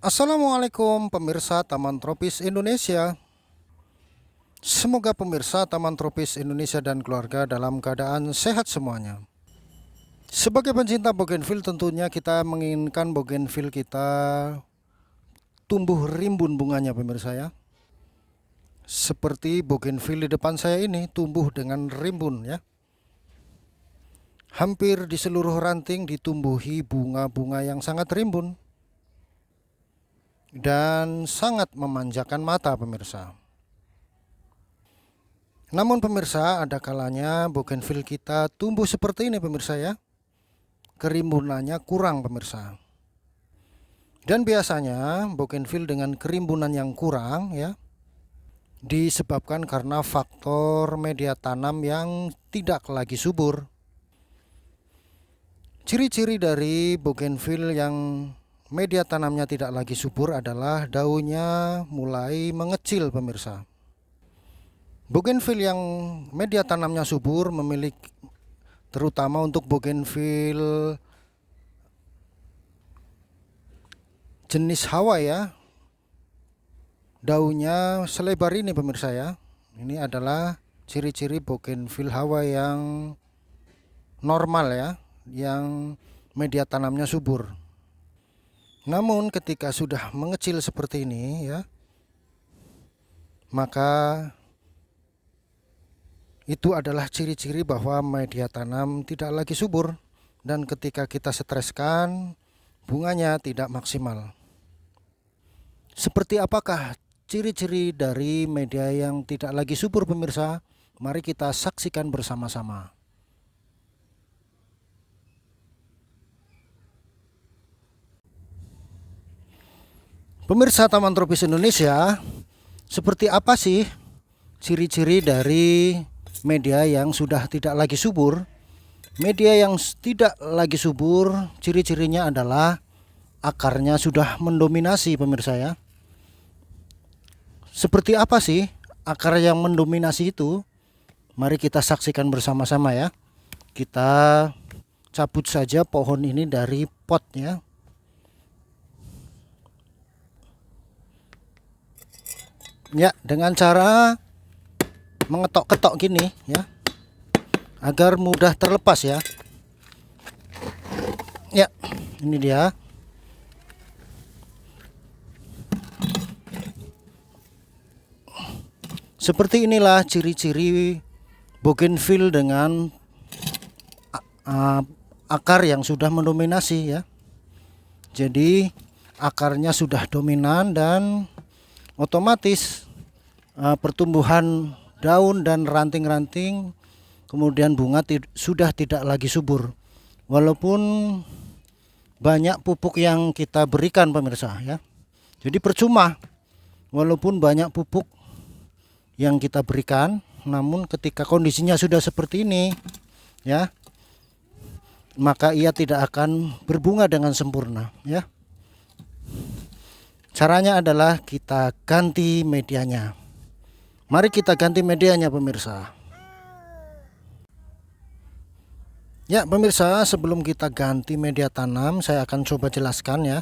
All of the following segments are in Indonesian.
Assalamualaikum pemirsa Taman Tropis Indonesia. Semoga pemirsa Taman Tropis Indonesia dan keluarga dalam keadaan sehat semuanya. Sebagai pencinta bougainville, tentunya kita menginginkan bougainville kita tumbuh rimbun bunganya pemirsa ya. Seperti bougainville di depan saya ini tumbuh dengan rimbun ya. Hampir di seluruh ranting ditumbuhi bunga-bunga yang sangat rimbun dan sangat memanjakan mata pemirsa. Namun pemirsa, ada kalanya bougainville kita tumbuh seperti ini pemirsa ya. Kerimbunannya kurang pemirsa. Dan biasanya bougainville dengan kerimbunan yang kurang ya disebabkan karena faktor media tanam yang tidak lagi subur. Ciri-ciri dari bougainville yang media tanamnya tidak lagi subur adalah daunnya mulai mengecil pemirsa. Bougainville yang media tanamnya subur memiliki, terutama untuk bougainville jenis Hawaii ya, daunnya selebar ini pemirsa ya. Ini adalah ciri-ciri bougainville Hawaii yang normal ya, yang media tanamnya subur. Namun ketika sudah mengecil seperti ini ya, maka itu adalah ciri-ciri bahwa media tanam tidak lagi subur, dan ketika kita streskan, bunganya tidak maksimal. Seperti apakah ciri-ciri dari media yang tidak lagi subur pemirsa? Mari kita saksikan bersama-sama. Pemirsa Taman Tropis Indonesia, seperti apa sih ciri-ciri dari media yang sudah tidak lagi subur? Media yang tidak lagi subur, ciri-cirinya adalah akarnya sudah mendominasi pemirsa ya. Seperti apa sih akar yang mendominasi itu? Mari kita saksikan bersama-sama ya. Kita cabut saja pohon ini dari potnya. Ya, dengan cara mengetok-ketok gini ya, agar mudah terlepas ya. Ya, ini dia. Seperti inilah ciri-ciri bougainville dengan akar yang sudah mendominasi ya. Jadi akarnya sudah dominan dan otomatis pertumbuhan daun dan ranting-ranting, kemudian bunga sudah tidak lagi subur. Walaupun banyak pupuk yang kita berikan pemirsa ya. Jadi percuma walaupun banyak pupuk yang kita berikan, namun ketika kondisinya sudah seperti ini ya, maka ia tidak akan berbunga dengan sempurna ya. Caranya adalah kita ganti medianya. Mari kita ganti medianya pemirsa. Ya pemirsa, sebelum kita ganti media tanam, saya akan coba jelaskan ya.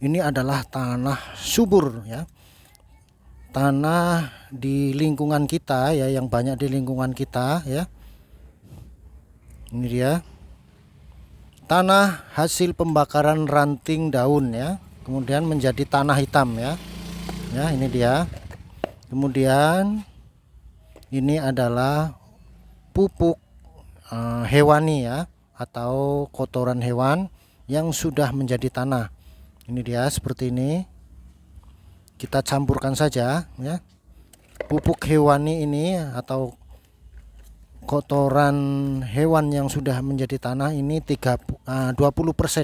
Ini adalah tanah subur ya. Tanah di lingkungan kita ya, yang banyak di lingkungan kita ya. Ini dia. Tanah hasil pembakaran ranting daun ya, kemudian menjadi tanah hitam ya. Ya, ini dia. Kemudian ini adalah pupuk hewani ya, atau kotoran hewan yang sudah menjadi tanah. Ini dia seperti ini. Kita campurkan saja ya. Pupuk hewani ini atau kotoran hewan yang sudah menjadi tanah ini 20%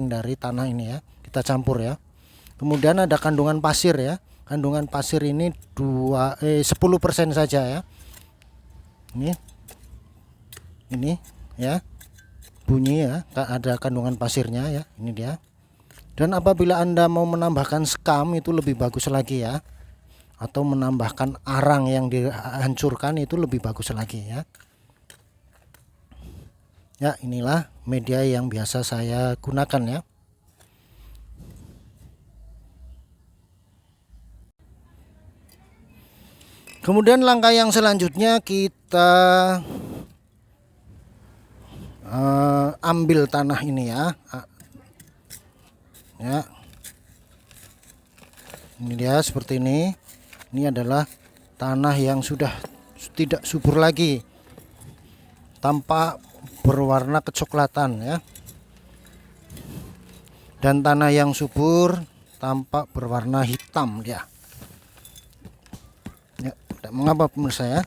dari tanah ini ya. Kita campur ya. Kemudian ada kandungan pasir ya. Kandungan pasir ini 10% saja ya. Ini ya. Bunyi ya, ada kandungan pasirnya ya. Ini dia. Dan apabila Anda mau menambahkan sekam itu lebih bagus lagi ya. Atau menambahkan arang yang dihancurkan itu lebih bagus lagi ya. Ya, inilah media yang biasa saya gunakan ya. Kemudian langkah yang selanjutnya kita ambil tanah ini ya. Ya, ini dia seperti ini. Ini adalah tanah yang sudah tidak subur lagi, tampak berwarna kecoklatan ya. Dan tanah yang subur tampak berwarna hitam dia. Ya, tidak mengapa pemirsa ya.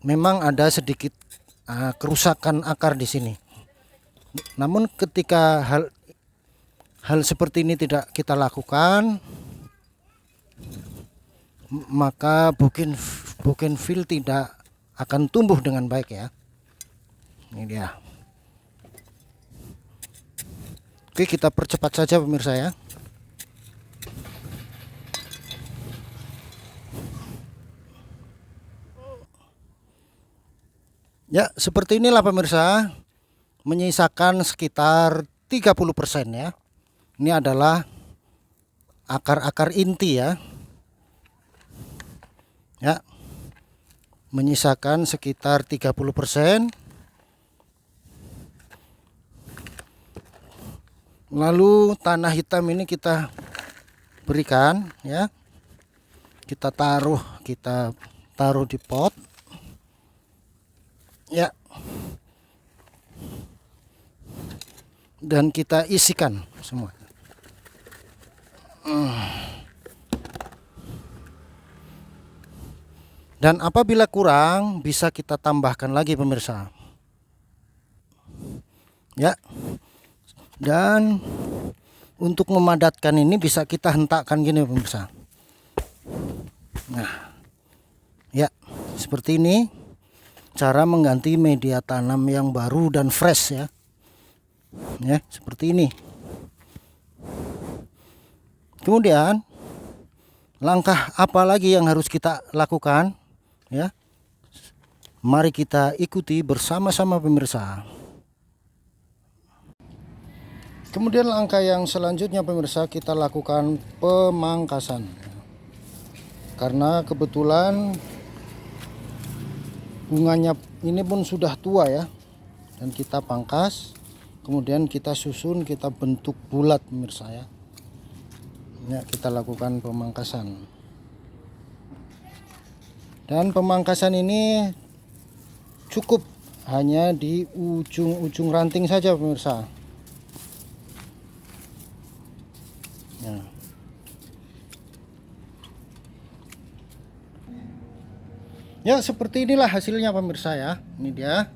Memang ada sedikit kerusakan akar di sini. Namun ketika hal seperti ini tidak kita lakukan, maka bougainville tidak akan tumbuh dengan baik ya. Ini dia. Oke, kita percepat saja pemirsa ya. Ya, seperti inilah pemirsa, menyisakan sekitar 30% ya. Ini adalah akar-akar inti ya. Ya. Menyisakan sekitar 30%. Lalu tanah hitam ini kita berikan ya. Kita taruh di pot. Ya. Dan kita isikan semua. Dan apabila kurang bisa kita tambahkan lagi pemirsa. Ya. Dan untuk memadatkan ini bisa kita hentakkan gini pemirsa. Nah. Ya, seperti ini cara mengganti media tanam yang baru dan fresh ya. Ya, seperti ini. Kemudian langkah apa lagi yang harus kita lakukan ya? Mari kita ikuti bersama-sama pemirsa. Kemudian langkah yang selanjutnya pemirsa, kita lakukan pemangkasan. Karena kebetulan bunganya ini pun sudah tua ya, dan kita pangkas, kemudian kita susun, kita bentuk bulat pemirsa ya. Ya, kita lakukan pemangkasan. Dan pemangkasan ini cukup hanya di ujung-ujung ranting saja pemirsa. Ya. Ya, seperti inilah hasilnya pemirsa ya. Ini dia.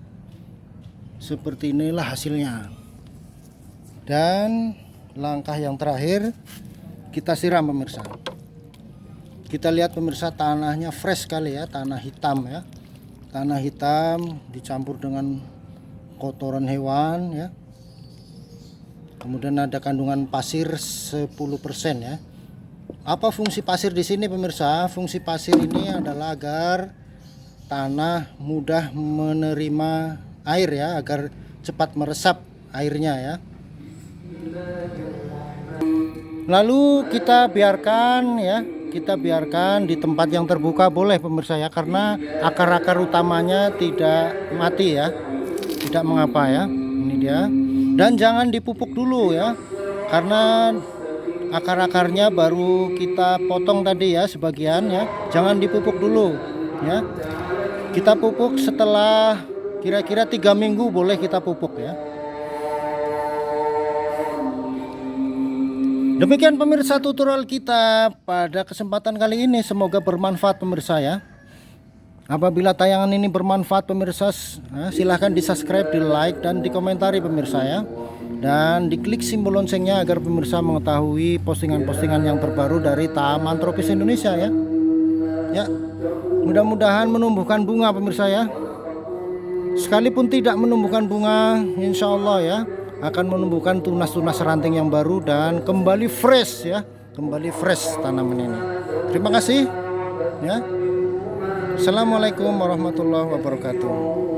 Seperti inilah hasilnya. Dan langkah yang terakhir kita siram pemirsa. Kita lihat pemirsa, tanahnya fresh sekali ya, tanah hitam ya. Tanah hitam dicampur dengan kotoran hewan ya. Kemudian ada kandungan pasir 10% ya. Apa fungsi pasir di sini pemirsa? Fungsi pasir ini adalah agar tanah mudah menerima air ya, agar cepat meresap airnya ya. Lalu kita biarkan ya, kita biarkan di tempat yang terbuka boleh pemirsa ya, karena akar-akar utamanya tidak mati ya, tidak mengapa ya. Ini dia. Dan jangan dipupuk dulu ya, karena akar-akarnya baru kita potong tadi ya sebagian ya, jangan dipupuk dulu ya. Kita pupuk setelah kira-kira 3 minggu boleh kita pupuk ya. Demikian pemirsa tutorial kita pada kesempatan kali ini, semoga bermanfaat pemirsa ya. Apabila tayangan ini bermanfaat pemirsa, silahkan di subscribe, di like, dan di komentari pemirsa ya. Dan diklik simbol loncengnya agar pemirsa mengetahui postingan-postingan yang terbaru dari Taman Tropis Indonesia ya. Ya, mudah-mudahan menumbuhkan bunga pemirsa ya. Sekalipun tidak menumbuhkan bunga, insya Allah ya akan menumbuhkan tunas-tunas ranting yang baru dan kembali fresh ya, kembali fresh tanaman ini. Terima kasih ya. Assalamualaikum warahmatullahi wabarakatuh.